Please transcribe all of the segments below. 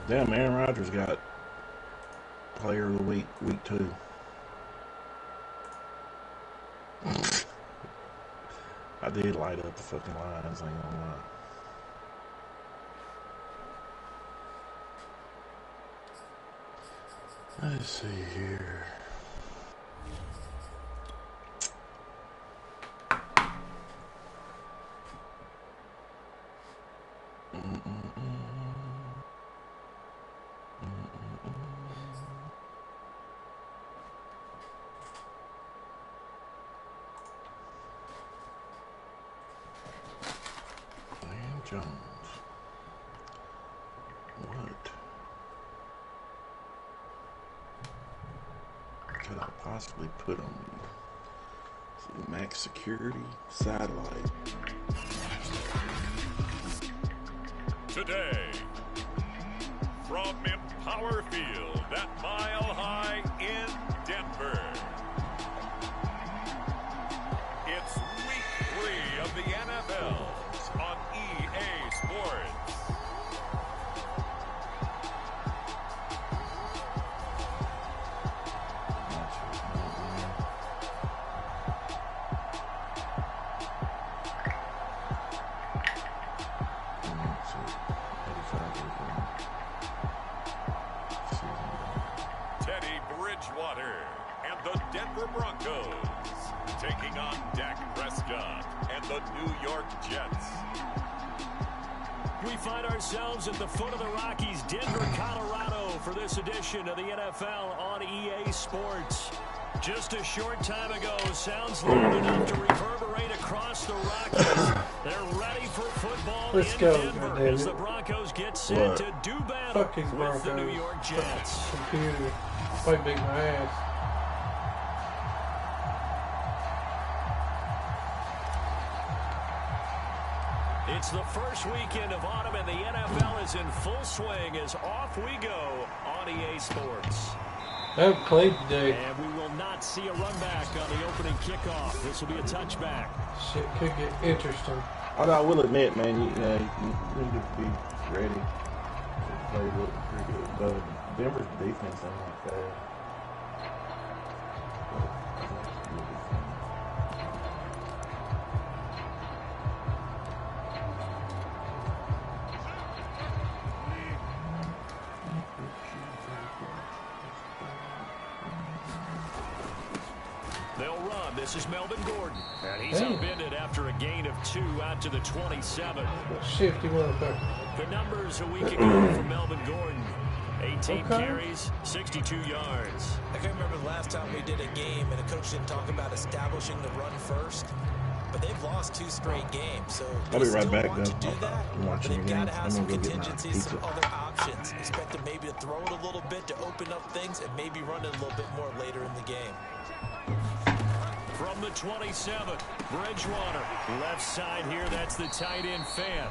Damn, Aaron Rodgers got Player of the Week, week 2. I did light up the fucking lines, ain't gonna lie. Let's see here. Jones. What could I possibly put on you? See, max security satellite. Today, from Empower Field at Mile High in Denver, it's week 3 of the NFL. On EA Sports. Teddy Bridgewater and the Denver Broncos taking on Dak Prescott and the New York Jets. We find ourselves at the foot of the Rockies, Denver, Colorado, for this edition of the NFL on EA Sports. Just a short time ago, sounds loud enough to reverberate across the Rockies. They're ready for football in Denver as the Broncos get set to do battle with the New York Jets. Computer, quite big my ass. It's the first weekend of autumn, and the NFL is in full swing as off we go on EA Sports. I haven't played today. And we will not see a run back on the opening kickoff. This will be a touchback. Shit could get interesting. I will admit, man, you need to be ready to play pretty good. Denver's defense ain't like that. They'll run. This is Melvin Gordon. And he's upended after a gain of 2 out to the 27. Shifty motherfucker. The numbers a week ago for Melvin Gordon. 18 carries, 62 yards. I can remember the last time we did a game and a coach didn't talk about establishing the run first. But they've lost 2 straight games, so I'll be right back, want to do that. But they've got to have some contingencies, some other options. Expect them maybe to throw it a little bit to open up things and maybe run it a little bit more later in the game. From the 27, Bridgewater. Left side here, that's the tight end fan.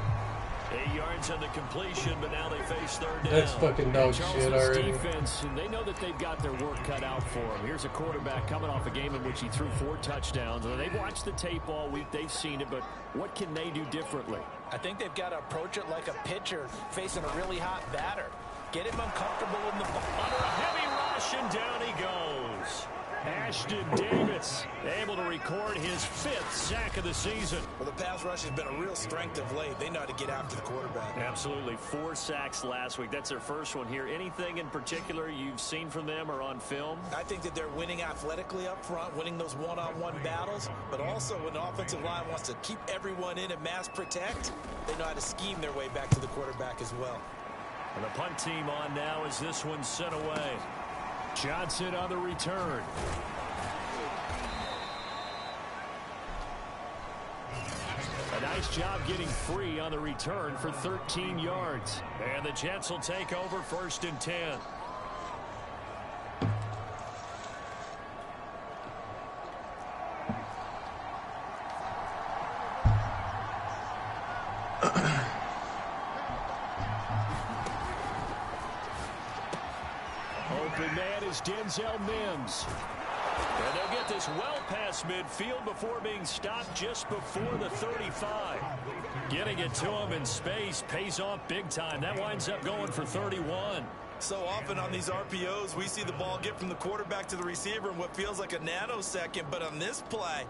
8 yards on the completion, but now they face third down. That's fucking dog shit already. Defense, and they know that they've got their work cut out for them. Here's a quarterback coming off a game in which he threw 4 touchdowns. They've watched the tape all week. They've seen it, but what can they do differently? I think they've got to approach it like a pitcher facing a really hot batter. Get him uncomfortable in the under a heavy rush, and down he goes. Ashton Davis able to record his 5th sack of the season. Well, the pass rush has been a real strength of late. They know how to get after the quarterback. Absolutely. 4 sacks last week. That's their first one here. Anything in particular you've seen from them or on film? I think that they're winning athletically up front, winning those one-on-one battles, but also when the offensive line wants to keep everyone in and mass protect, they know how to scheme their way back to the quarterback as well. And the punt team on now as this one's sent away. Johnson on the return. A nice job getting free on the return for 13 yards. And the Jets will take over 1st and 10. Open man is Denzel Mims. And they'll get this well past midfield before being stopped just before the 35. Getting it to him in space pays off big time. That winds up going for 31. So often on these RPOs, we see the ball get from the quarterback to the receiver in what feels like a nanosecond. But on this play,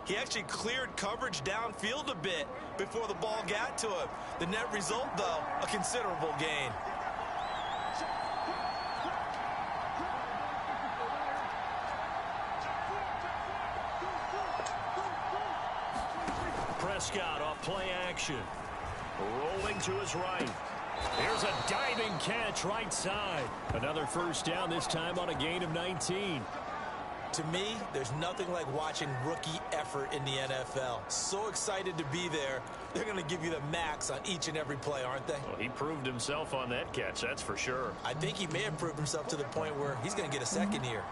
he actually cleared coverage downfield a bit before the ball got to him. The net result, though, a considerable gain. Prescott off play action. Rolling to his right. Here's a diving catch right side. Another first down, this time on a gain of 19. To me, there's nothing like watching rookie effort in the NFL. So excited to be there. They're going to give you the max on each and every play, aren't they? Well, he proved himself on that catch, that's for sure. I think he may have proved himself to the point where he's going to get a second here.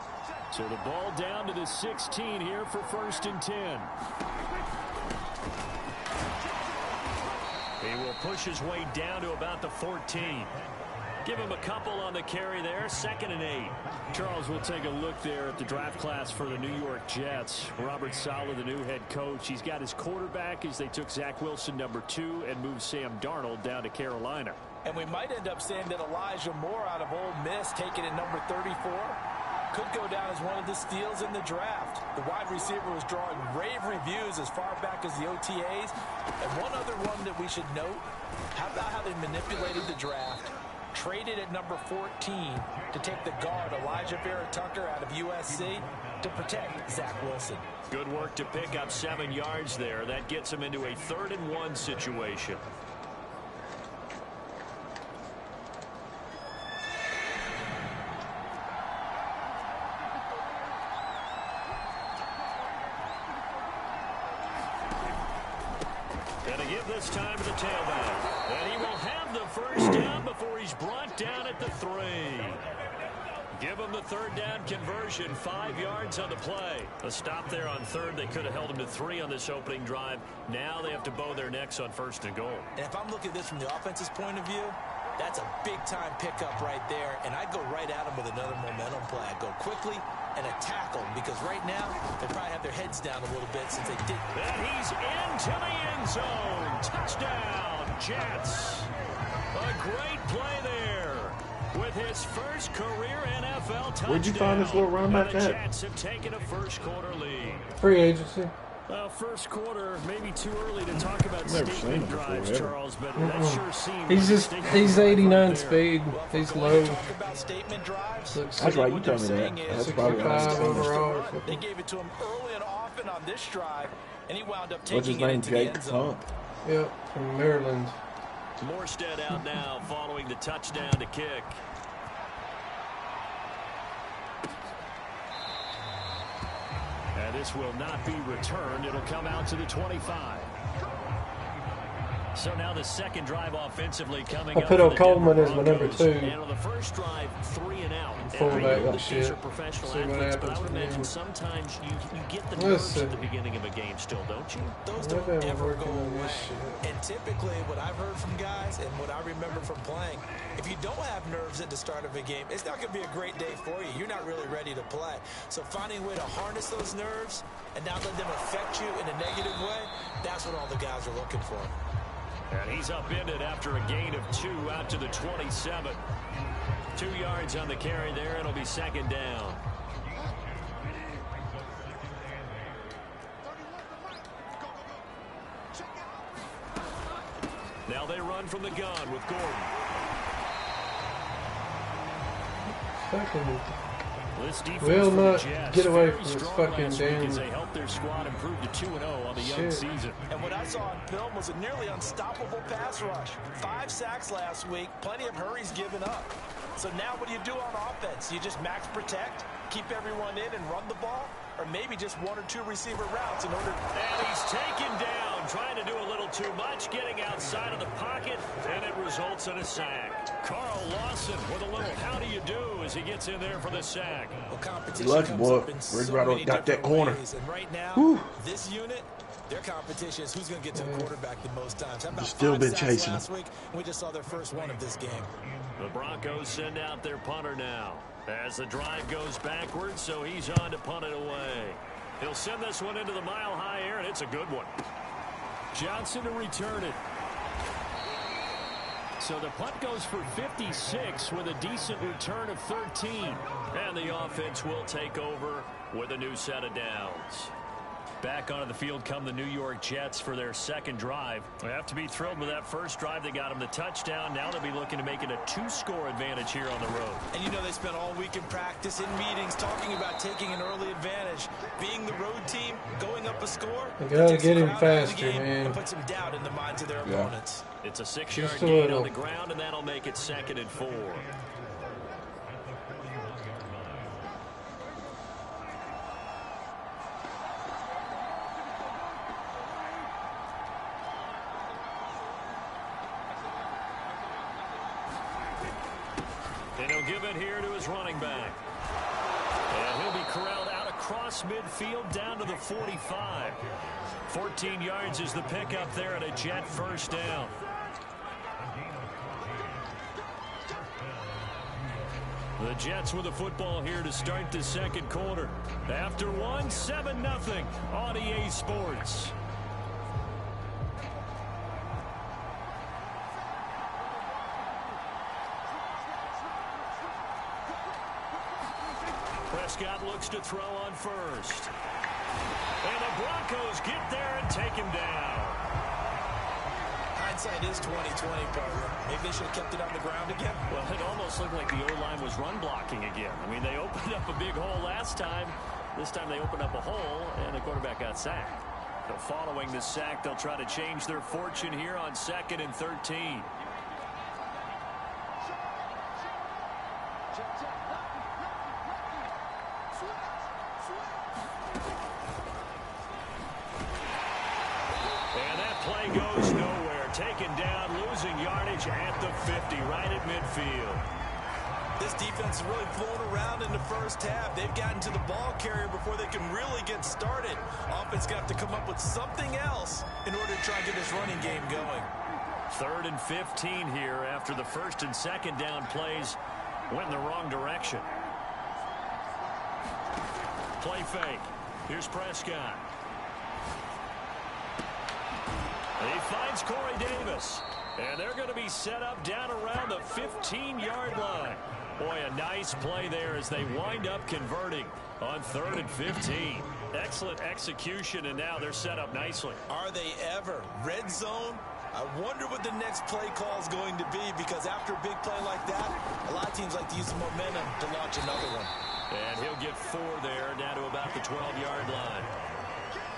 So the ball down to the 16 here for 1st and 10. He will push his way down to about the 14. Give him a couple on the carry there. 2nd and 8. Charles, will take a look there at the draft class for the New York Jets. Robert Saleh, the new head coach. He's got his quarterback as they took Zach Wilson, number 2, and moved Sam Darnold down to Carolina. And we might end up saying that Elijah Moore out of Ole Miss, taken at number 34, could go down as one of the steals in the draft. The wide receiver was drawing rave reviews as far back as the OTAs. And one other one that we should note, how about how they manipulated the draft? Traded at number 14 to take the guard Elijah Vera-Tucker out of USC to protect Zach Wilson. Good work to pick up 7 yards there. That gets him into a 3rd and 1 situation. And to give this time to the tailback. And he will have the first down before he's brought down at the 3. Give him the 3rd down conversion. 5 yards on the play. A stop there on 3rd. They could have held him to 3 on this opening drive. Now they have to bow their necks on 1st and goal. And if I'm looking at this from the offense's point of view, that's a big-time pickup right there. And I'd go right at him with another momentum play. I'd go quickly and attack them, because right now they probably have their heads down a little bit since they did. And he's into the end zone. Touchdown, Jets. A great play there with his first career NFL touchdown. Where'd you find this little run back the at? Jets have taken a first quarter lead. Free agency. First quarter, maybe too early to talk about Never seen statement him before, drives, ever. Charles, but that sure seems He's 89 speed. He's low. Talk about statement drives. Looks That's right, you What told me they're that. saying That's is probably what I 65 was overall. They gave it to him early and often on this drive, and he wound up What's his taking it name, into the Jake? end zone. Yep, from Maryland. Morstead out now following the touchdown to kick. And this will not be returned. It'll come out to the 25. So now the second drive offensively coming I up. put for the Coleman Denver as my number Broncos. 2. And on the first drive, 3 and out. Fullback, I know that shit. these are professional See what athletes, but I happens would with imagine him. sometimes you get the Let's nerves at see. the beginning of a game still, don't you? Those I've don't been ever working go on away. this shit. And typically, what I've heard from guys and what I remember from playing, if you don't have nerves at the start of a game, it's not going to be a great day for you. You're not really ready to play. So finding a way to harness those nerves and not let them affect you in a negative way, that's what all the guys are looking for. And he's upended after a gain of 2 out to the 27. 2 yards on the carry there. It'll be 2nd down. Now they run from the gun with Gordon. Fucking This defense will for the not Jets, get away very from this strong fucking last week damn as they helped their squad improve to 2-0 on the young shit. season. And what I saw on film was a nearly unstoppable pass rush. 5 sacks last week, plenty of hurries given up. So now what do you do on offense? You just max protect, keep everyone in and run the ball? Or maybe just 1 or 2 receiver routes in order. And he's taken down, trying to do a little too much, getting outside of the pocket, and it results in a sack. Carl Lawson with a little how do you do as he gets in there for the sack. Well, competition Lucky comes boy. up in Rick so Rado many got that different corner. ways. And right now, Whew. this unit, their competition is who's going to get to the quarterback the most times. How about Still 5 been sacks chasing last week? We just saw their first one of this game. The Broncos send out their punter now. As the drive goes backwards, so he's on to punt it away. He'll send this one into the mile-high air, and it's a good one. Johnson to return it. So the punt goes for 56 with a decent return of 13. And the offense will take over with a new set of downs. Back onto the field come the New York Jets for their second drive. They have to be thrilled with that first drive. They got them the touchdown. Now they'll be looking to make it a 2-score advantage here on the road. And you know they spent all week in practice, in meetings, talking about taking an early advantage. Being the road team, going up a score. You gotta get him faster, man. And put some doubt in the minds of their opponents. It's a 6-yard gain on the ground, and that'll make it 2nd and 4. And he'll give it here to his running back. And he'll be corralled out across midfield down to the 45. 14 yards is the pickup there at a Jet first down. The Jets with the football here to start the second quarter. After one, 7-0 on EA Sports. Prescott looks to throw on first. And the Broncos get there and take him down. Hindsight is 20/20, partner. Maybe they should have kept it on the ground again. Well, it almost looked like the O-line was run blocking again. I mean, they opened up a big hole last time. This time they opened up a hole, and the quarterback got sacked. So following the sack, they'll try to change their fortune here on 2nd and 13. Play goes nowhere. Taken down, losing yardage at the 50, right at midfield. This defense is really flown around in the first half. They've gotten to the ball carrier before they can really get started. Offense got to come up with something else in order to try and get this running game going. 3rd and 15 here after the 1st and 2nd down plays went in the wrong direction. Play fake. Here's Prescott. He finds Corey Davis. And they're going to be set up down around the 15-yard line. Boy, a nice play there as they wind up converting on 3rd and 15. Excellent execution, and now they're set up nicely. Are they ever? Red zone? I wonder what the next play call is going to be, because after a big play like that, a lot of teams like to use the momentum to launch another one. And he'll get 4 there, down to about the 12-yard line.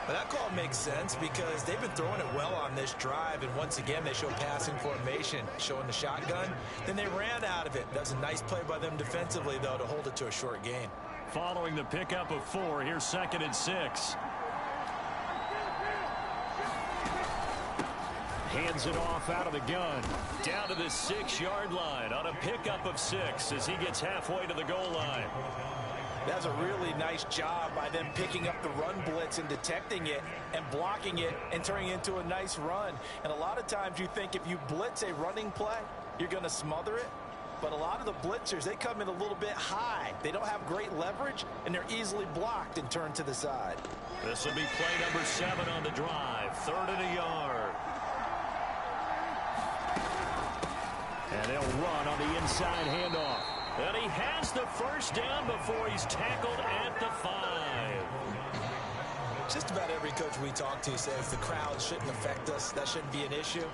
But that call makes sense because they've been throwing it well on this drive, and once again they show passing formation, showing the shotgun. Then they ran out of it. That was a nice play by them defensively, though, to hold it to a short gain. Following the pickup of 4, here's 2nd and 6. Hands it off out of the gun. Down to the 6-yard line on a pickup of 6 as he gets halfway to the goal line. That's a really nice job by them picking up the run blitz and detecting it and blocking it and turning it into a nice run. And a lot of times you think if you blitz a running play, you're going to smother it. But a lot of the blitzers, they come in a little bit high. They don't have great leverage, and they're easily blocked and turned to the side. This will be play number 7 on the drive. 3rd and a yard. And they'll run on the inside handoff. And he has the first down before he's tackled at the 5. Just about every coach we talk to says the crowd shouldn't affect us. That shouldn't be an issue.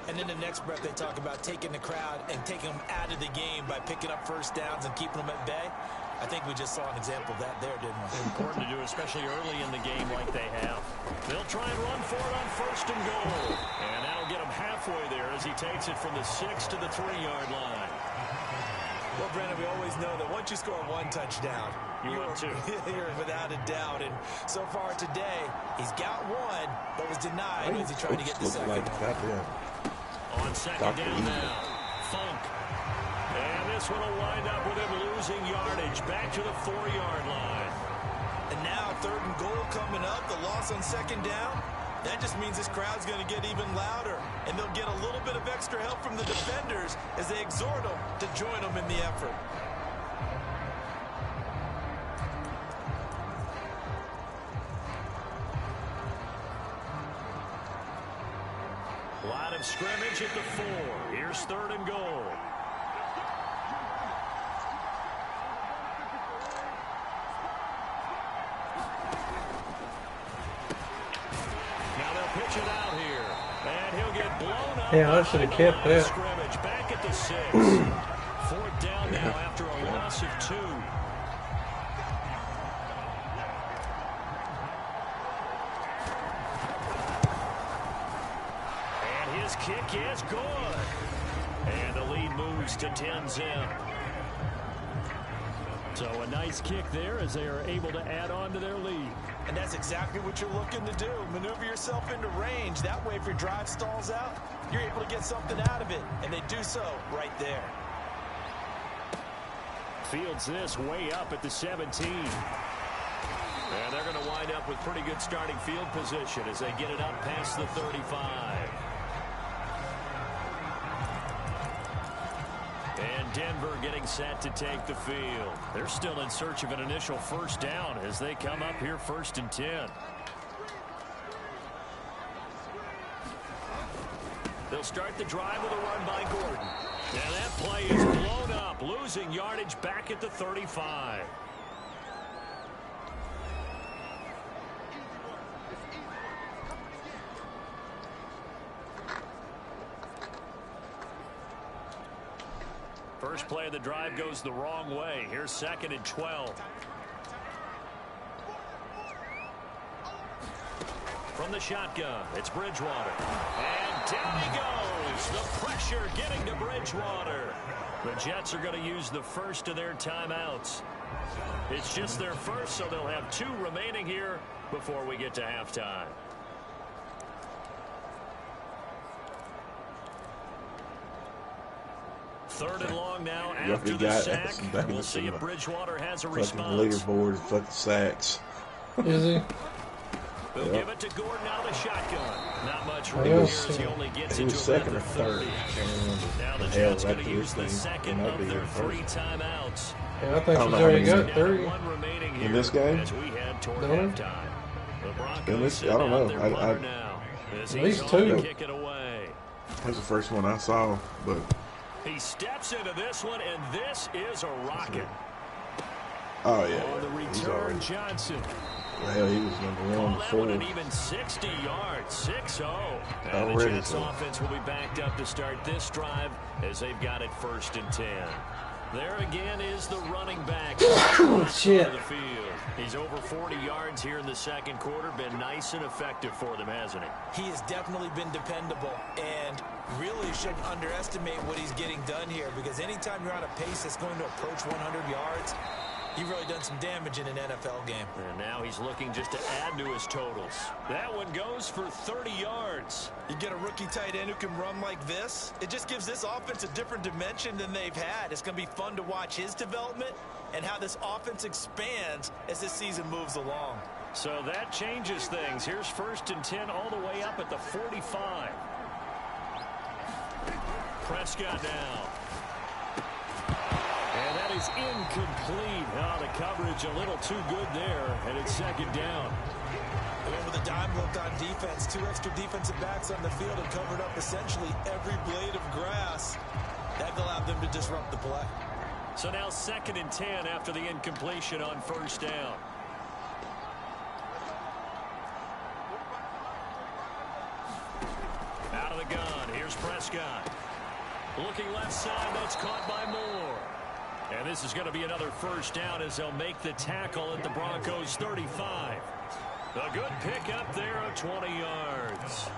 And in the next breath, they talk about taking the crowd and taking them out of the game by picking up first downs and keeping them at bay. I think we just saw an example of that there, didn't we? Important to do, especially early in the game like they have. They'll try and run for it on 1st and goal. And that'll get him halfway there as he takes it from the 6 to the 3-yard line. Well, Brandon, we always know that once you score 1 touchdown, you're without a doubt. And so far today, he's got 1, but was denied as he tried to get the second. On 2nd down now, Funk. And this one will wind up with him losing yardage back to the 4-yard line. And now 3rd and goal coming up, the loss on 2nd down. That just means this crowd's going to get even louder, and they'll get a little bit of extra help from the defenders as they exhort them to join them in the effort. Line of scrimmage at the 4. Here's 3rd and goal. Now they'll pitch it out here. And he'll get blown up. Yeah, I should have kept that. Scrimmage back at the 6. 4th down now after a loss of 2. Kick is good. And the lead moves to 10-zip. So a nice kick there as they are able to add on to their lead. And that's exactly what you're looking to do. Maneuver yourself into range. That way, if your drive stalls out, you're able to get something out of it. And they do so right there. Fields this way up at the 17. And they're going to wind up with pretty good starting field position as they get it up past the 35. And Denver getting set to take the field. They're still in search of an initial first down as they come up here 1st and 10. They'll start the drive with a run by Gordon. And that play is blown up, losing yardage back at the 35. First play of the drive goes the wrong way. Here's 2nd and 12. From the shotgun, it's Bridgewater. And down he goes. The pressure getting to Bridgewater. The Jets are going to use the first of their timeouts. It's just their first, so they'll have 2 remaining here before we get to halftime. 3rd and long now after the sack. We'll see if Bridgewater has a response. Leaderboard, fucking sacks. Is he? They'll give it to Gordon out of the shotgun. Not much room here as he only gets it to 2nd or 3rd. Now the Jets going to use the 2nd of their 3 timeouts. Yeah, I think he's already got 3. In this game? As we head toward No. halftime. The Broncos I don't know. At least 2. Kick it away. That's the first one I saw, but He steps into this one, and this is a rocket. oh yeah. On the return, Johnson. Well, he was number 1 Call that before. one an even 60 yards, 6-0. And the Already Jets so. offense will be backed up to start this drive as they've got it 1st and 10. There again is the running back. Shit. The field. He's over 40 yards here in the 2nd quarter. Been nice and effective for them, hasn't he? He has definitely been dependable and really shouldn't underestimate what he's getting done here, because anytime you're on a pace that's going to approach 100 yards, you've really done some damage in an NFL game. And now he's looking just to add to his totals. That one goes for 30 yards. You get a rookie tight end who can run like this, it just gives this offense a different dimension than they've had. It's going to be fun to watch his development and how this offense expands as this season moves along. So that changes things. Here's 1st and 10 all the way up at the 45. Prescott now. And that is incomplete. Oh, the coverage a little too good there, and it's 2nd down. Going with a dime look on defense. 2 extra defensive backs on the field and covered up essentially every blade of grass. That allowed them to disrupt the play. So now 2nd and 10 after the incompletion on 1st down. Out of the gun. Here's Prescott. Looking left side. That's caught by Moore. And this is going to be another 1st down as they'll make the tackle at the Broncos 35. A good pick up there of 20 yards.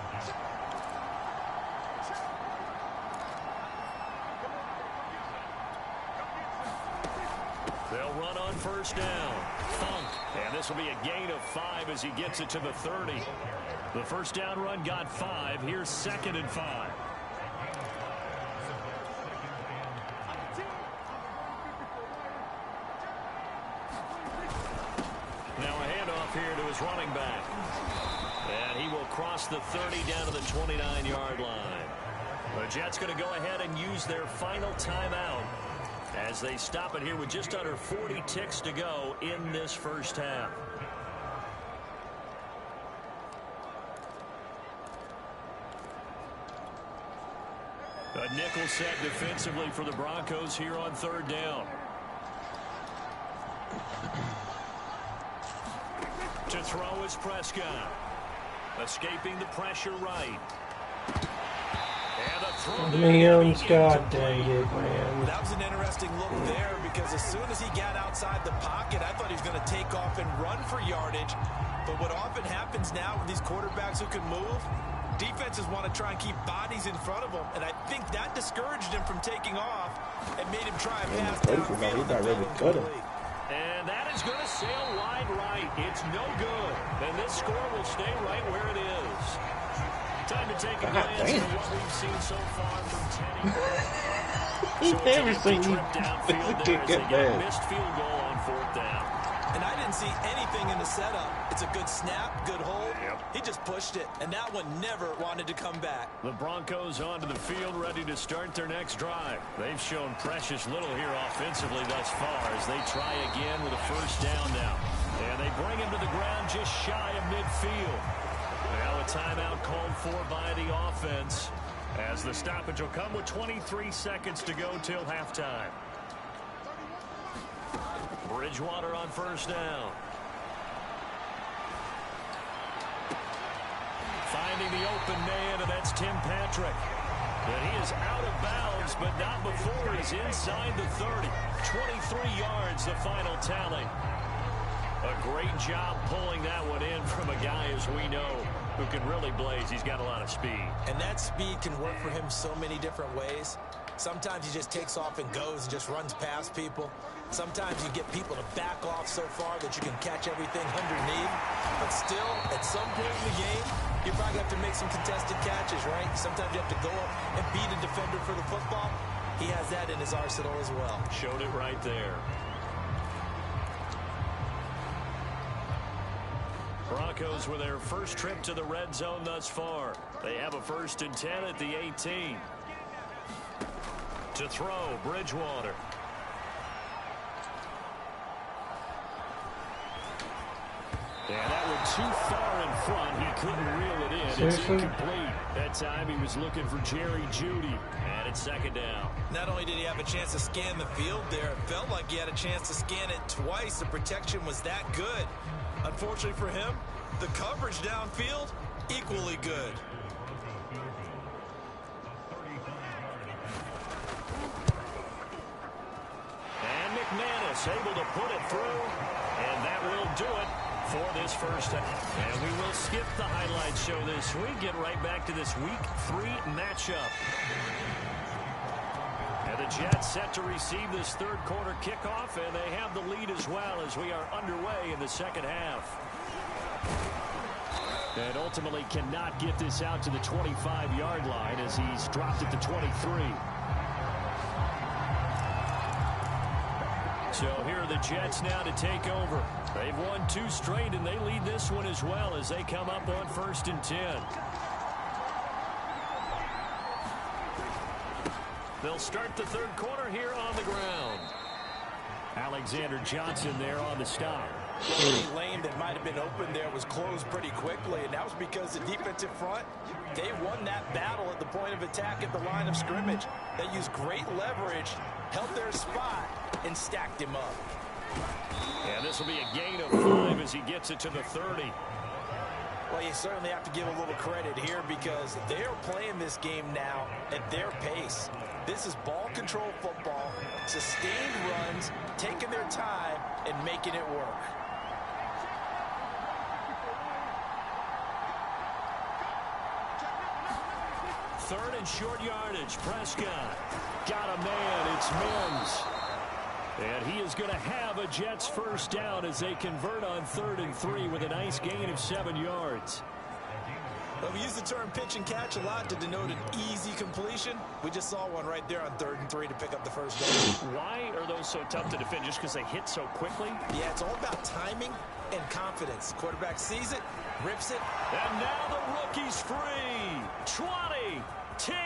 They'll run on 1st down. Funk. And this will be a gain of 5 as he gets it to the 30. The 1st down run got 5. Here's 2nd and 5. Now a handoff here to his running back. And he will cross the 30 down to the 29-yard line. The Jets going to go ahead and use their final timeout as they stop it here with just under 40 ticks to go in this 1st half. A nickel set defensively for the Broncos here on third down. To throw is Prescott. Escaping the pressure right. And a throw. Liam's, god dang it, man. That was an interesting look there because as soon as he got outside the pocket, I thought he was going to take off and run for yardage. But what often happens now with these quarterbacks who can move, defenses want to try and keep bodies in front of them, and I think that discouraged him from taking off and made him try and pass downfield. And that is going to sail wide right. It's no good. And this score will stay right where it is. Time to take a glance at what we've seen so far from Teddy. He's never seen me get a missed field goal on fourth down. And I didn't see anything in the setup. It's a good snap, good hold. He just pushed it, and that one never wanted to come back. The Broncos onto the field, ready to start their next drive. They've shown precious little here offensively thus far as they try again with a first down now. And they bring him to the ground just shy of midfield. Now a timeout called for by the offense as the stoppage will come with 23 seconds to go till halftime. Bridgewater on first down. Finding the open man, and that's Tim Patrick. And he is out of bounds, but not before he's inside the 30. 23 yards, the final tally. A great job pulling that one in from a guy, as we know, who can really blaze. He's got a lot of speed. And that speed can work for him so many different ways. Sometimes he just takes off and goes and just runs past people. Sometimes you get people to back off so far that you can catch everything underneath. But still, at some point in the game, you probably have to make some contested catches, right? Sometimes you have to go up and beat a defender for the football. He has that in his arsenal as well. Showed it right there. Broncos with their first trip to the red zone thus far. They have a 1st and 10 at the 18. To throw, Bridgewater. And that one too far in front. He couldn't reel it in. It's incomplete. That time he was looking for Jerry Jeudy. And it's second down. Not only did he have a chance to scan the field there, it felt like he had a chance to scan it twice. The protection was that good. Unfortunately for him, the coverage downfield, equally good. And McManus able to put it through. And that will do it for this first half. And we will skip the highlight show this week. Get right back to this Week 3 matchup. And the Jets set to receive this third quarter kickoff, and they have the lead as well as we are underway in the second half. And ultimately cannot get this out to the 25-yard line as he's dropped it to 23. So here are the Jets now to take over. They've won 2 straight, and they lead this one as well as they come up on 1st and 10. They'll start the third quarter here on the ground. Alexander Johnson there on the stop. Any lane that might have been open there was closed pretty quickly, and that was because the defensive front, they won that battle at the point of attack at the line of scrimmage. They used great leverage, held their spot, and stacked him up. And this will be a gain of 5 as he gets it to the 30. Well, you certainly have to give a little credit here because they're playing this game now at their pace. This is ball control football, sustained runs, taking their time, and making it work. Third and short yardage. Prescott got a man. It's Mims. And he is going to have a Jets first down as they convert on 3rd and 3 with a nice gain of 7 yards. Well, we use the term pitch and catch a lot to denote an easy completion. We just saw one right there on 3rd and 3 to pick up the first down. Why are those so tough to defend? Just because they hit so quickly? Yeah, it's all about timing and confidence. Quarterback sees it, rips it. And now the rookie's free. 20, 10,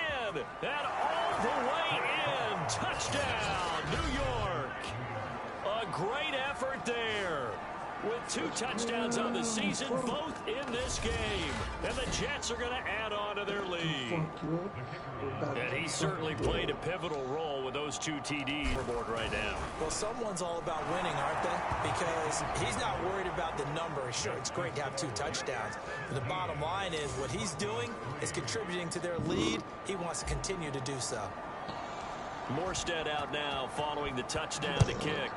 and all the way in. Touchdown, New York. A great effort there with 2 touchdowns on the season, both in this game. And the Jets are going to add on to their lead. And he certainly played a pivotal role with those 2 TDs board right now. Well, someone's all about winning, aren't they? Because he's not worried about the number. Sure, it's great to have 2 touchdowns. But the bottom line is what he's doing is contributing to their lead. He wants to continue to do so. Morstead out now following the touchdown to kick.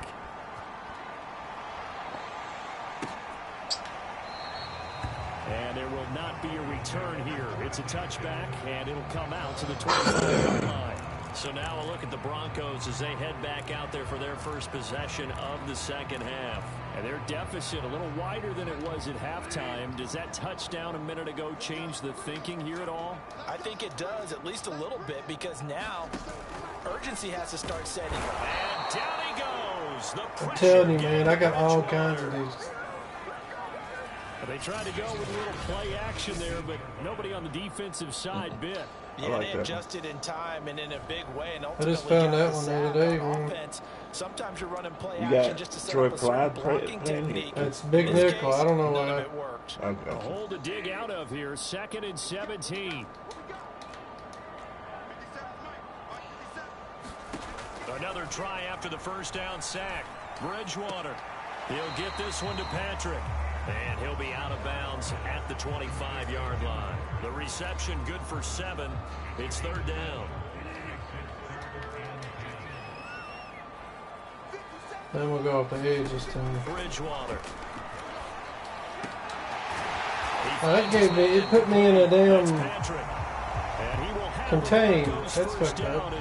And there will not be a return here. It's a touchback, and it'll come out to the 25-yard line. So now a look at the Broncos as they head back out there for their first possession of the second half. And their deficit a little wider than it was at halftime. Does that touchdown a minute ago change the thinking here at all? I think it does, at least a little bit, because now urgency has to start setting. And down he goes. The I'm telling you, man, I got all kinds of these. They tried to go with a little play action there, but nobody on the defensive side bit. Yeah, they adjusted in time and in a big way. And I just found that one the other day. Man. Sometimes you're running play action just to set up a certain blocking technique. It's big nickel. I don't know why. It worked. A hole to dig out of here. 2nd and 17. Another try after the first down sack. Bridgewater. He'll get this one to Patrick. And he'll be out of bounds at the 25-yard line. The reception good for 7. It's 3rd down. Then we'll go off the edge this time. Bridgewater. That gave me, it put me in a damn contain. That's fucked up.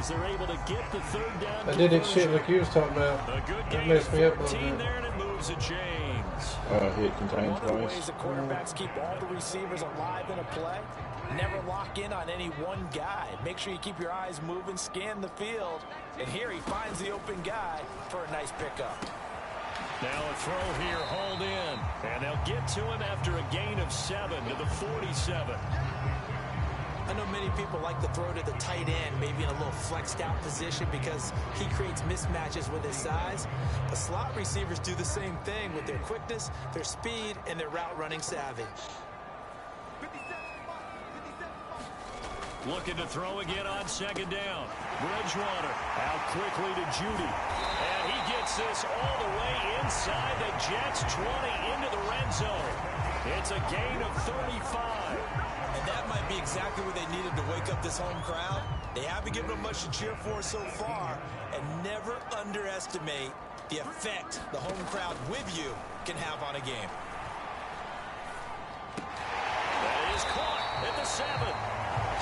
I did it shit like you was talking about. That messed me up a little bit. Hit contain twice. One of the ways the quarterbacks keep all the receivers alive in a play, never lock in on any one guy. Make sure you keep your eyes moving, scan the field, and here he finds the open guy for a nice pickup. Now a throw here, hauled in, and they'll get to him after a gain of 7 to the 47. I know many people like to throw to the tight end, maybe in a little flexed out position because he creates mismatches with his size. But slot receivers do the same thing with their quickness, their speed, and their route running savvy. Looking to throw again on 2nd down. Bridgewater out quickly to Judy. And he gets this all the way inside the Jets 20 into the red zone. It's a gain of 35. And that might be exactly what they needed to wake up this home crowd. They haven't given them much to cheer for so far. And never underestimate the effect the home crowd with you can have on a game. That is caught at the 7.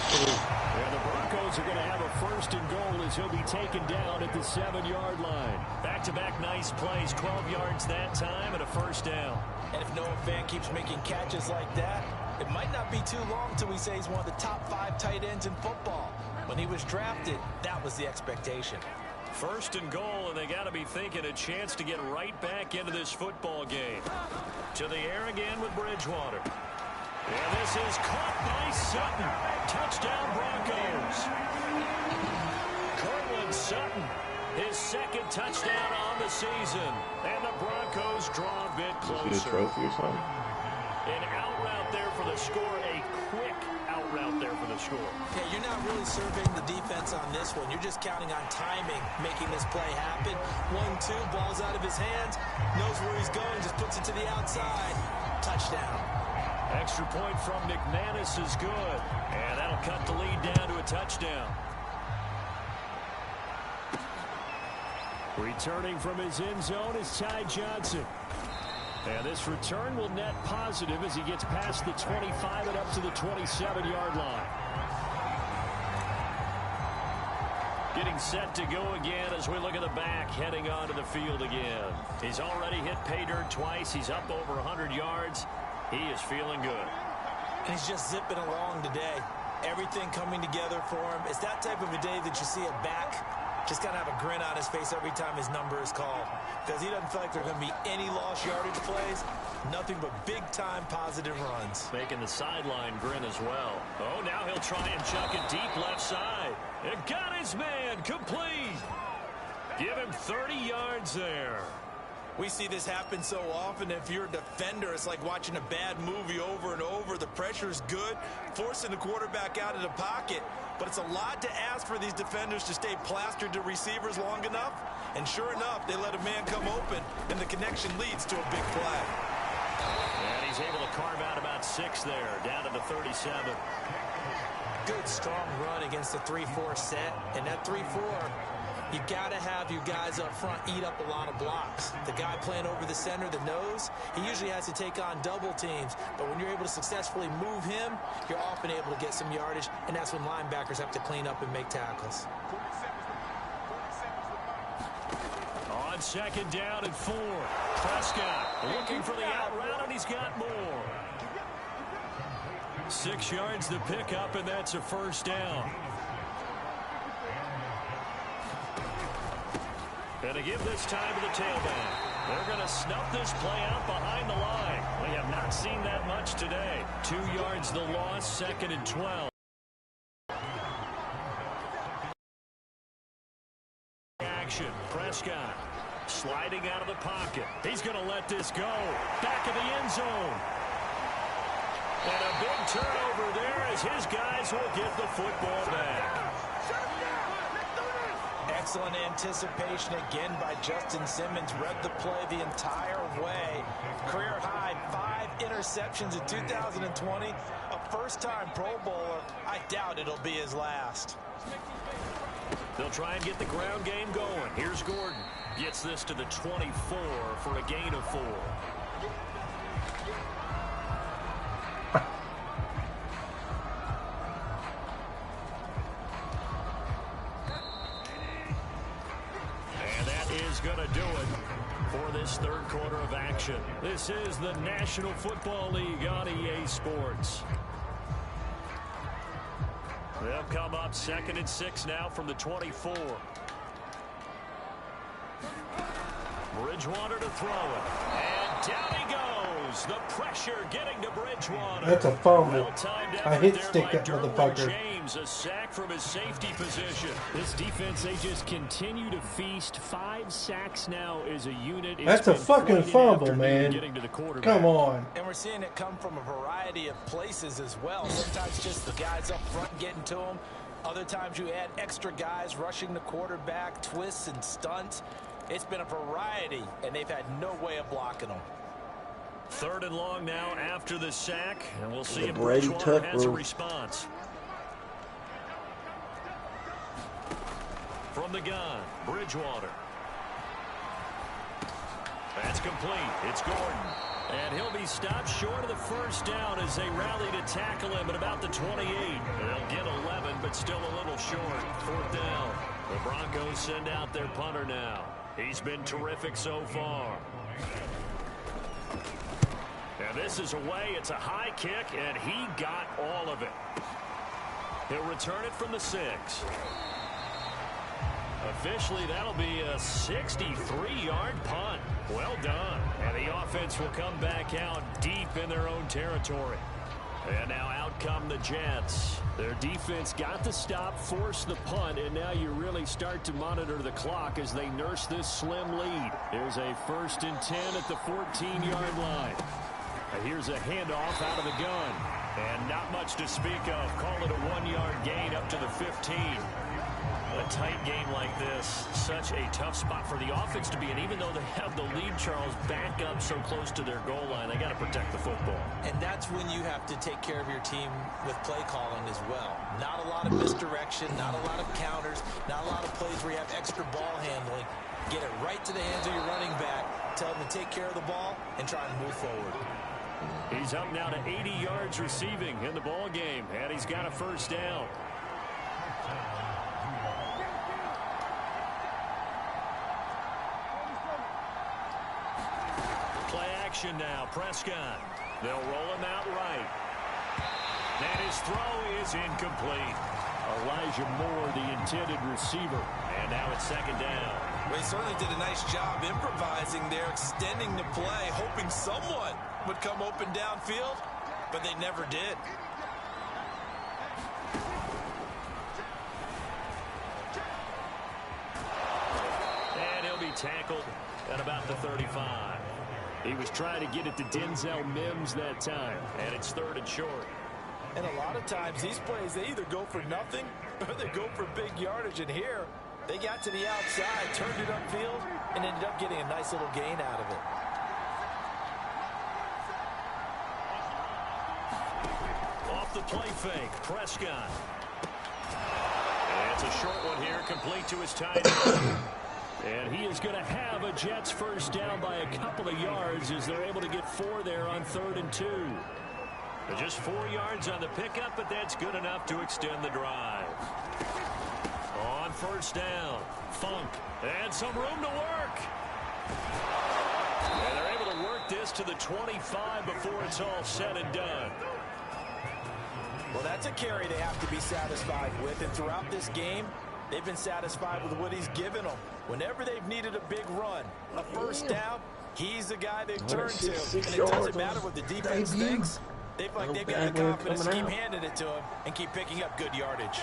And the Broncos are going to have a 1st and goal as he'll be taken down at the 7-yard line. Back-to-back nice plays, 12 yards that time and a 1st down. And if Noah Fant keeps making catches like that, it might not be too long till we say he's one of the top 5 tight ends in football. When he was drafted, that was the expectation. 1st and goal, and they got to be thinking a chance to get right back into this football game. To the air again with Bridgewater. And this is caught by Sutton. Touchdown Broncos. Cortland Sutton, his 2nd touchdown on the season. And the Broncos draw a bit closer. Is he a trophy or something? An out route there for the score. A quick out route there for the score. Yeah, you're not really surveying the defense on this one. You're just counting on timing, making this play happen. 1-2, ball's out of his hands. Knows where he's going, just puts it to the outside. Touchdown. Extra point from McManus is good. And that'll cut the lead down to a touchdown. Returning from his end zone is Ty Johnson. And this return will net positive as he gets past the 25 and up to the 27-yard line. Getting set to go again as we look at the back, heading onto the field again. He's already hit pay dirt twice. He's up over 100 yards. He is feeling good. And he's just zipping along today. Everything coming together for him. It's that type of a day that you see a back just kind of have a grin on his face every time his number is called. Because he doesn't feel like there are going to be any lost yardage plays. Nothing but big-time positive runs. Making the sideline grin as well. Oh, now he'll try and chuck it deep left side. It got his man complete. Give him 30 yards there. We see this happen so often. If you're a defender, it's like watching a bad movie over and over. The pressure's good, forcing the quarterback out of the pocket. But it's a lot to ask for these defenders to stay plastered to receivers long enough. And sure enough, they let a man come open, and the connection leads to a big play. And he's able to carve out about 6 there, down to the 37. Good, strong run against the 3-4 set. And that 3-4, you got to have your guys up front eat up a lot of blocks. The guy playing over the center, the nose, he usually has to take on double teams. But when you're able to successfully move him, you're often able to get some yardage, and that's when linebackers have to clean up and make tackles. On 2nd down and 4. Prescott looking for the out route, and he's got more. 6 yards the pickup, and that's a 1st down. And to give this time to the tailback. They're going to snuff this play out behind the line. We have not seen that much today. 2 yards the loss, 2nd and 12. Action. Prescott sliding out of the pocket. He's going to let this go. Back of the end zone. And a big turnover there as his guys will get the football back. Excellent anticipation again by Justin Simmons. Read the play the entire way. Career high 5 interceptions in 2020. A first-time Pro Bowler. I doubt it'll be his last. They'll try and get the ground game going. Here's Gordon. Gets this to the 24 for a gain of 4. Going to do it for this 3rd quarter of action. This is the National Football League on EA Sports. They'll come up 2nd and 6 now from the 24. Bridgewater to throw it. And down he goes. The pressure getting to Bridgewater. That's a fumble. Well timed I effort hit there stick by that Derwin motherfucker. James, a sack from his safety position. This defense, they just continue to feast. 5 sacks now as a unit. That's a fucking fumble, man. Come on. And we're seeing it come from a variety of places as well. Sometimes just the guys up front getting to him. Other times you add extra guys rushing the quarterback, twists and stunts. It's been a variety, and they've had no way of blocking them. 3rd and long now after the sack, and we'll see if Bridgewater has a response. From the gun, Bridgewater. That's complete. It's Gordon. And he'll be stopped short of the 1st down as they rally to tackle him at about the 28. They'll get 11, but still a little short. 4th down. The Broncos send out their punter now. He's been terrific so far. And this is away. It's a high kick, and he got all of it. He'll return it from the 6. Officially, that'll be a 63-yard punt. Well done. And the offense will come back out deep in their own territory. And now out come the Jets. Their defense got the stop, forced the punt, and now you really start to monitor the clock as they nurse this slim lead. There's a 1st and 10 at the 14-yard line. Here's a handoff out of the gun. And not much to speak of. Call it a 1-yard gain up to the 15. A tight game like this, such a tough spot for the offense to be in. Even though they have the lead, Charles, back up so close to their goal line, they got to protect the football. And that's when you have to take care of your team with play calling as well. Not a lot of misdirection, not a lot of counters, not a lot of plays where you have extra ball handling. Get it right to the hands of your running back, tell them to take care of the ball, and try and move forward. He's up now to 80 yards receiving in the ball game, and he's got a 1st down. Play action now, Prescott. They'll roll him out right. And his throw is incomplete. Elijah Moore, the intended receiver. And now it's 2nd down. Well, he certainly did a nice job improvising there, extending the play, hoping someone would come open downfield, but they never did. And he'll be tackled at about the 35. He was trying to get it to Denzel Mims that time, and it's 3rd and short. And a lot of times these plays, they either go for nothing or they go for big yardage. And here, they got to the outside, turned it upfield, and ended up getting a nice little gain out of it. Off the play fake, Prescott. And it's a short one here, complete to his tight end. And he is going to have a Jets first down by a couple of yards as they're able to get 4 there on 3rd and 2. Just 4 yards on the pickup, but that's good enough to extend the drive. On first down, Funk, and some room to work. And they're able to work this to the 25 before it's all said and done. Well, that's a carry they have to be satisfied with, and throughout this game, they've been satisfied with what he's given them. Whenever they've needed a big run, a first down, he's the guy they've turned to. And it doesn't matter what the defense thinks. They've got the confidence to keep handing it to him and keep picking up good yardage.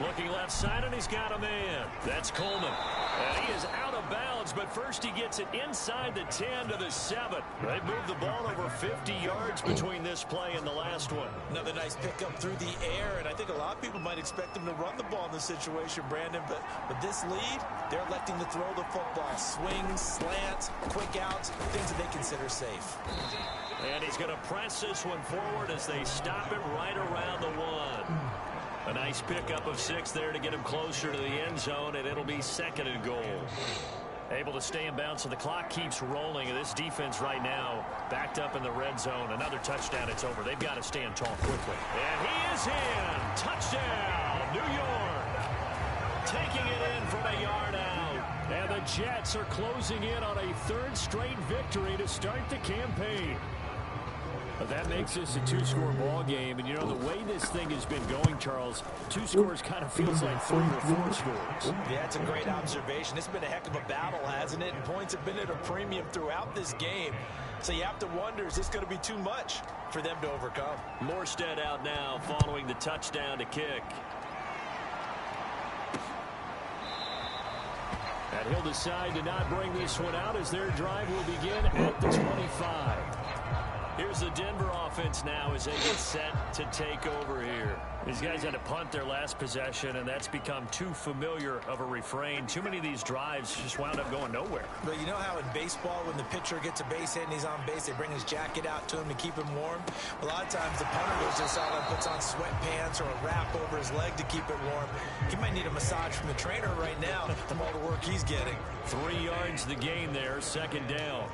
Looking left side, and he's got a man. That's Coleman. And he is out of bounds, but first he gets it inside the 10 to the 7. They moved the ball over 50 yards between this play and the last one. Another nice pickup through the air, and I think a lot of people might expect him to run the ball in this situation, Brandon, but with this lead, they're electing to throw the football. Swings, slants, quick outs, things that they consider safe. And he's going to press this one forward as they stop it right around the 1. A nice pickup of 6 there to get him closer to the end zone, and it'll be 2nd and goal. Able to stay in bounds, so the clock keeps rolling. This defense right now backed up in the red zone. Another touchdown, it's over. They've got to stand tall quickly. And he is in. Touchdown, New York. Taking it in from a yard out. And the Jets are closing in on a 3rd straight victory to start the campaign. But that makes this a 2-score ball game, and you know the way this thing has been going, Charles, 2 scores kind of feels like 3 or 4 scores. Yeah, it's a great observation. It's been a heck of a battle, hasn't it? And points have been at a premium throughout this game. So you have to wonder, is this going to be too much for them to overcome? Morstead out now following the touchdown to kick. And he'll decide to not bring this one out as their drive will begin at the 25. Here's the Denver offense now as they get set to take over here. These guys had to punt their last possession, and that's become too familiar of a refrain. Too many of these drives just wound up going nowhere. But you know how in baseball, when the pitcher gets a base hit and he's on base, they bring his jacket out to him to keep him warm? A lot of times the punter goes just out and puts on sweatpants or a wrap over his leg to keep it warm. He might need a massage from the trainer right now from all the work he's getting. 3 yards the gain there, 2nd down.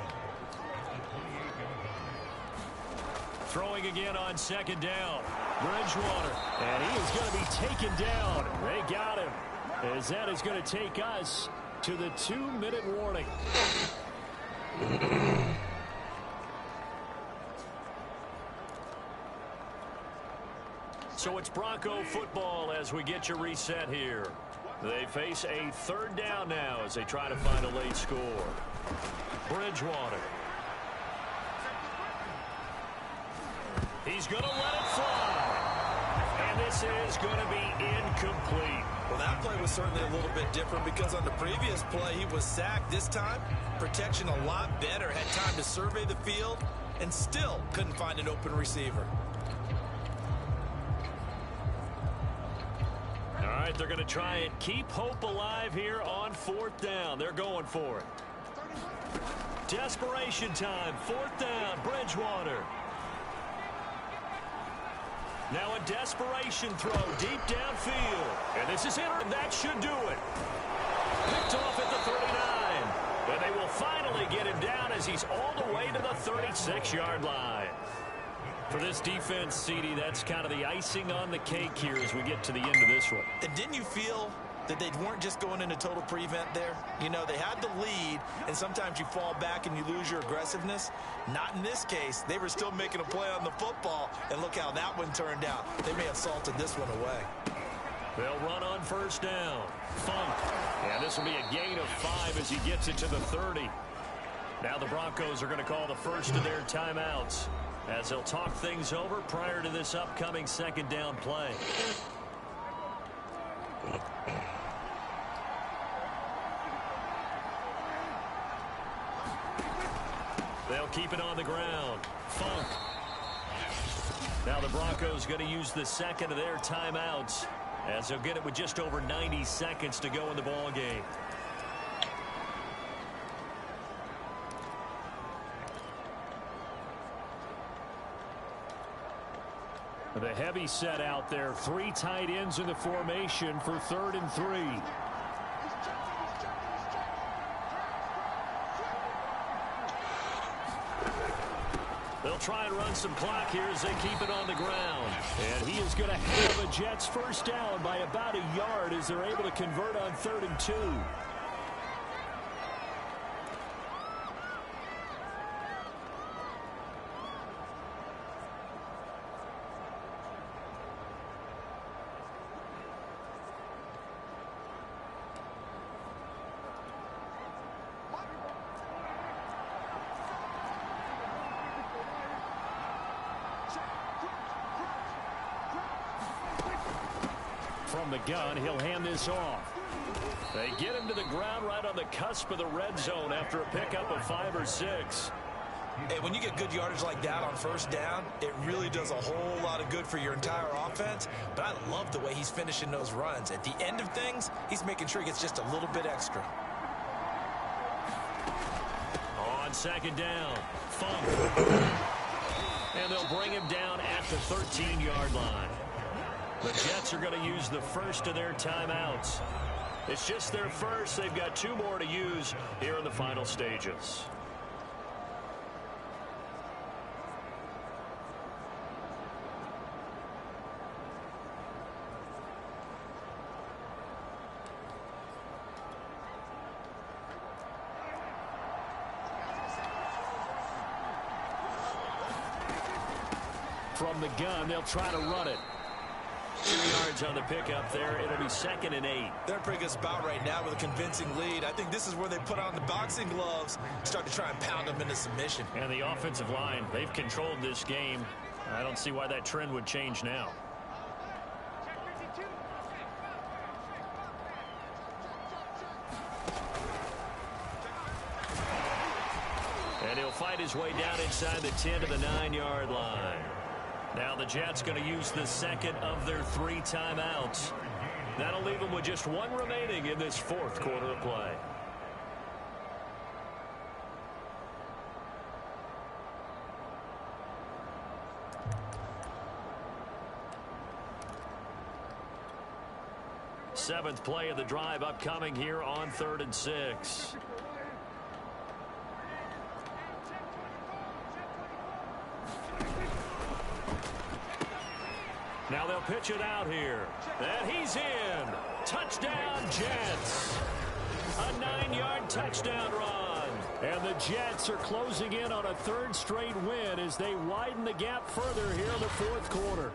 Throwing again on 2nd down. Bridgewater. And he is going to be taken down. They got him. As that is going to take us to the 2-minute warning. So it's Bronco football as we get you reset here. They face a 3rd down now as they try to find a late score. Bridgewater. He's going to let it fly. And this is going to be incomplete. Well, that play was certainly a little bit different because on the previous play, he was sacked. This time, protection a lot better. Had time to survey the field and still couldn't find an open receiver. All right, they're going to try and keep hope alive here on 4th down. They're going for it. Desperation time, 4th down, Bridgewater. Now a desperation throw deep downfield. And this is it, and that should do it. Picked off at the 39. And they will finally get him down as he's all the way to the 36-yard line. For this defense, CD, that's kind of the icing on the cake here as we get to the end of this one. And didn't you feel that they weren't just going into total prevent there? You know, they had the lead, and sometimes you fall back and you lose your aggressiveness. Not in this case. They were still making a play on the football, and look how that one turned out. They may have salted this one away. They'll run on 1st down. Funk. And this will be a gain of 5 as he gets it to the 30. Now the Broncos are going to call the first of their timeouts as they'll talk things over prior to this upcoming 2nd down play. They'll keep it on the ground. Funk. Now the Broncos going to use the second of their timeouts, as they'll get it with just over 90 seconds to go in the ball game. The heavy set out there. 3 tight ends in the formation for 3rd and 3. They'll try and run some clock here as they keep it on the ground. And he is going to have the Jets first down by about a yard as they're able to convert on 3rd and 2. From the gun, he'll hand this off. They get him to the ground right on the cusp of the red zone after a pickup of 5 or 6. Hey, when you get good yardage like that on first down, it really does a whole lot of good for your entire offense. But I love the way he's finishing those runs. At the end of things, he's making sure he gets just a little bit extra. On 2nd down, Funk. And they'll bring him down at the 13-yard line. The Jets are going to use the first of their timeouts. It's just their first. They've got 2 more to use here in the final stages. From the gun, they'll try to run it. 2 yards on the pickup there. It'll be 2nd and 8. They're in a pretty good spot right now with a convincing lead. I think this is where they put on the boxing gloves, start to try and pound them into submission. And the offensive line, they've controlled this game. I don't see why that trend would change now. And he'll fight his way down inside the 10 to the 9-yard line. Now the Jets going to use the second of their 3 timeouts. That'll leave them with just 1 remaining in this 4th quarter of play. Seventh play of the drive upcoming here on 3rd and 6. Now they'll pitch it out here. And he's in. Touchdown, Jets. A 9-yard touchdown run. And the Jets are closing in on a 3rd straight win as they widen the gap further here in the 4th quarter.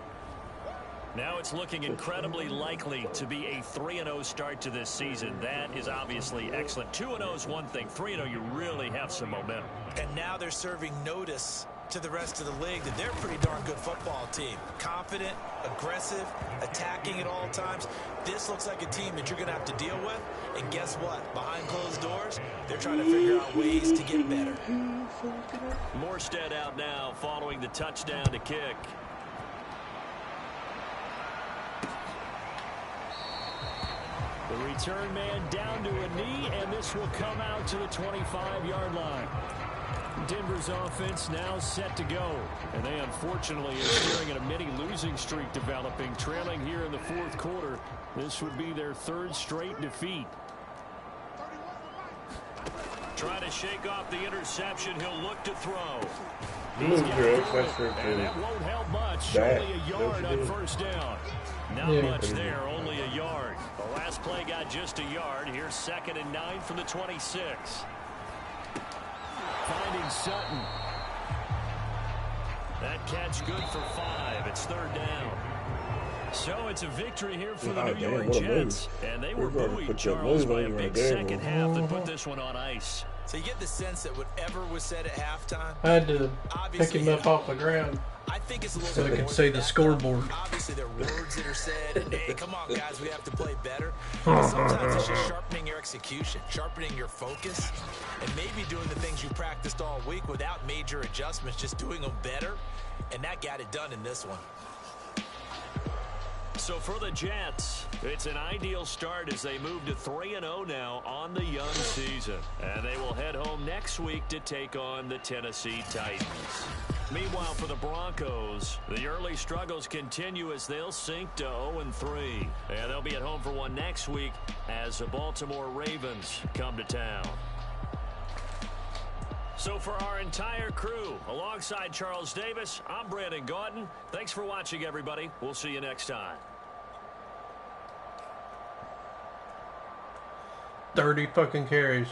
Now it's looking incredibly likely to be a 3-0 start to this season. That is obviously excellent. 2-0 is one thing. 3-0, you really have some momentum. And now they're serving notice to the rest of the league that they're a pretty darn good football team. Confident, aggressive, attacking at all times. This looks like a team that you're going to have to deal with. And guess what? Behind closed doors, they're trying to figure out ways to get better. Morstead out now following the touchdown to kick. The return man down to a knee, and this will come out to the 25-yard line. Denver's offense now set to go, and they unfortunately are staring at a mini losing streak developing, trailing here in the 4th quarter. This would be their 3rd straight defeat. Trying to shake off the interception. He'll look to throw. And that won't help much. Only a yard on first down. Not much there, only a yard. The last play got just a yard. Here's 2nd and 9 from the 26. Finding Sutton. That catch good for 5. It's 3rd down. So it's a victory here for the New York Jets. And they were buoyed, Charles, by a big second half that put this one on ice. So you get the sense that whatever was said at halftime, I had to pick him up off the ground. I think it's a little so bit they can more see than the that, scoreboard. though. Obviously, there are words that are said, and hey, come on, guys, we have to play better. But sometimes it's just sharpening your execution, sharpening your focus, and maybe doing the things you practiced all week without major adjustments, just doing them better, and that got it done in this one. So for the Jets, it's an ideal start as they move to 3-0 now on the young season. And they will head home next week to take on the Tennessee Titans. Meanwhile, for the Broncos, the early struggles continue as they'll sink to 0-3. And they'll be at home for one next week as the Baltimore Ravens come to town. So for our entire crew, alongside Charles Davis, I'm Brandon Gaudin. Thanks for watching, everybody. We'll see you next time. 30 fucking carries.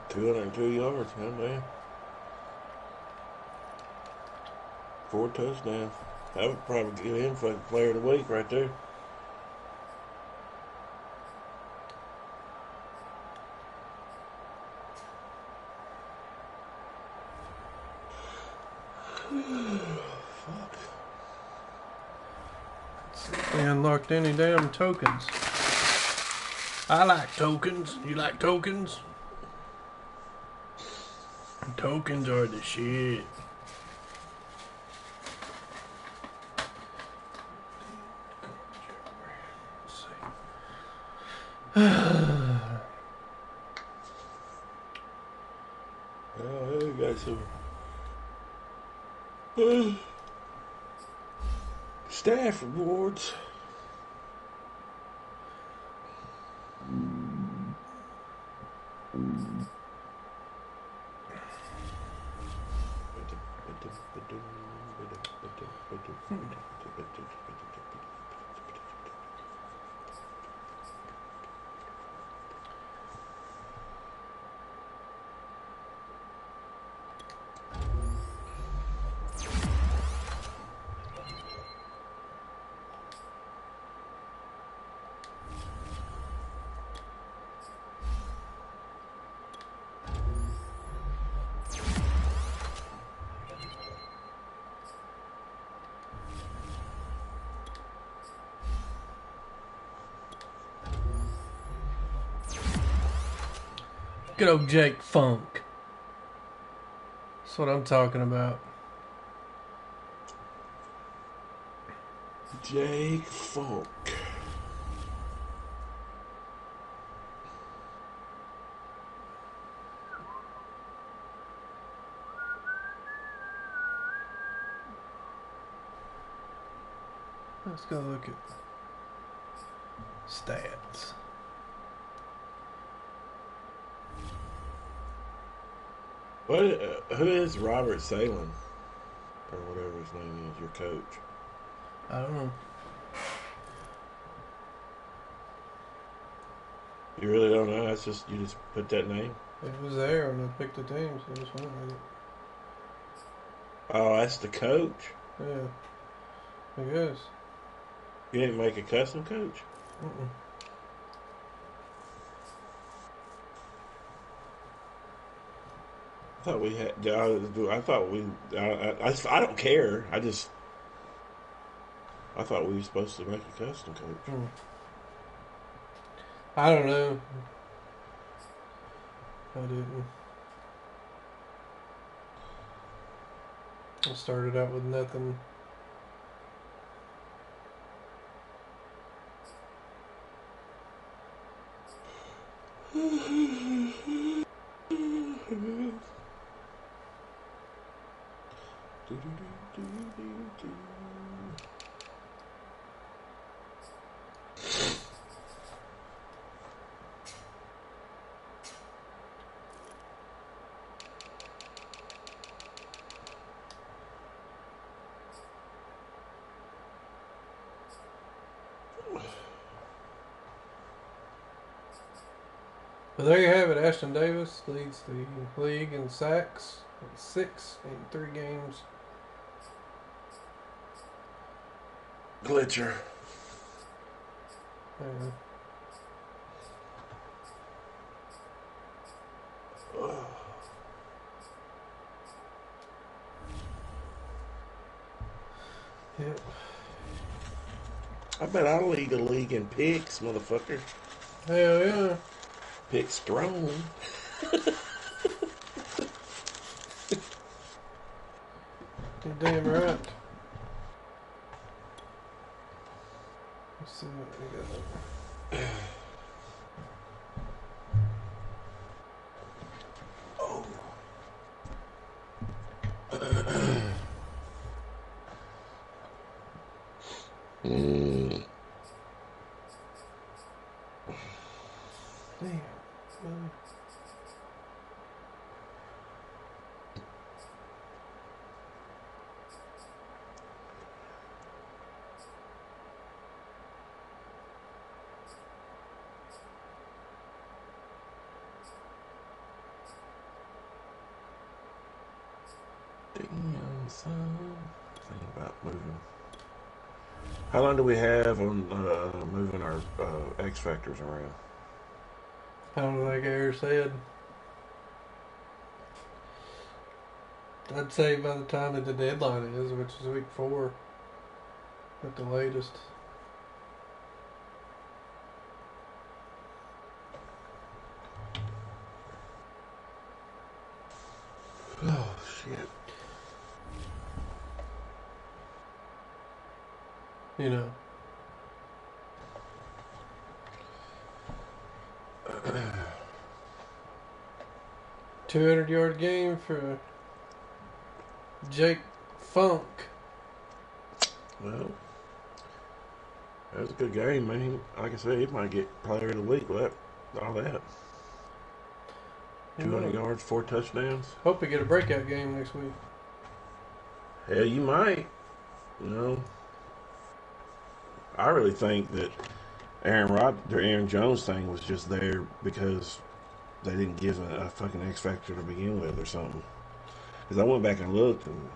202 yards, man. 4 touchdowns. That would probably give him fucking player of the week right there. Fuck. They unlocked any damn tokens. I like tokens. You like tokens? Tokens are the shit. Oh, you got some staff rewards. Good old Jake Funk. That's what I'm talking about. Jake Funk. Let's go look at stats. What? Who is Robert Salem, or whatever his name is? Your coach? I don't know. You really don't know? That's just you just put that name. It was there when I picked the teams. I just went with it. Oh, that's the coach. Yeah, I guess. You didn't make a custom coach. I thought we had. I thought we. I don't care. I thought we were supposed to make a custom coach. I don't know. I didn't. I started out with nothing. But there you have it. Ashton Davis leads the league in sacks, 6 in 3 games. Glitcher. Yep. I bet I'll lead the league in picks, motherfucker. Hell yeah. Pick strong. You're damn right. Let's see what we got. Oh. Damn. Damn, son. Thinking about moving. How long do we have on moving our X factors around? I don't know, like Air said. I'd say by the time that the deadline is, which is week 4 at the latest. Oh, shit. You know. $200-yard game for Jake Funk. Well, that was a good game, man. Like I said, he might get player of the week with all that. 200 yards, 4 touchdowns. Hope we get a breakout game next week. Hell, you might. You know, I really think that Aaron Jones thing was just there because they didn't give a fucking X factor to begin with or something. Because I went back and looked, and